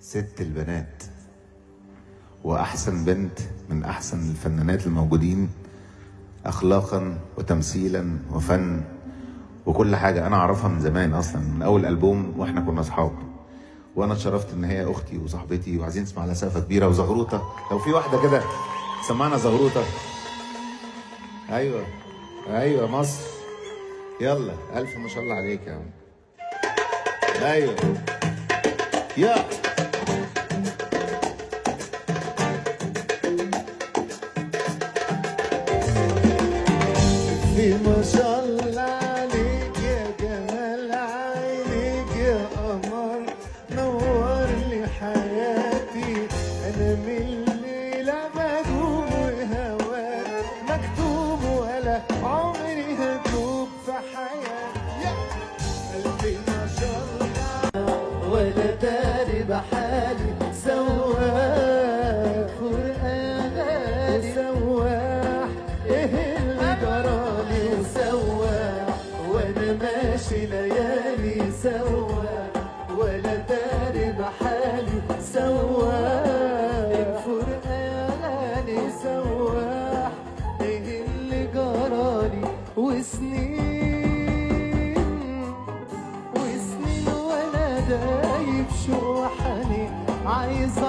ست البنات واحسن بنت من احسن الفنانات الموجودين اخلاقا وتمثيلا وفن وكل حاجه. انا اعرفها من زمان اصلا، من اول البوم واحنا كنا اصحاب، وانا اتشرفت ان هي اختي وصاحبتي وعايزين نسمع لها سقفه كبيره وزغروطه. لو في واحده كده سمعنا زغروطه. ايوه ايوه مصر، يلا الف ما شاء الله عليك يا عم. ايوه يا ما شاء الله عليك يا جمال عينيك يا قمر، نور لي حياتي. انا من الليله بدوب وهواك مكتوب، ولا عمري هدوب في حياتي. قلبي ما شاء الله ولا داري بحالي، سواح قرآن سواح ايه اللي جرالي، وسواح وانا ماشي ليالي، سواح ولا داري بحالي، سواح قرآن سواح ايه اللي جرالي. وسنين وانا دايب شو حنين عايز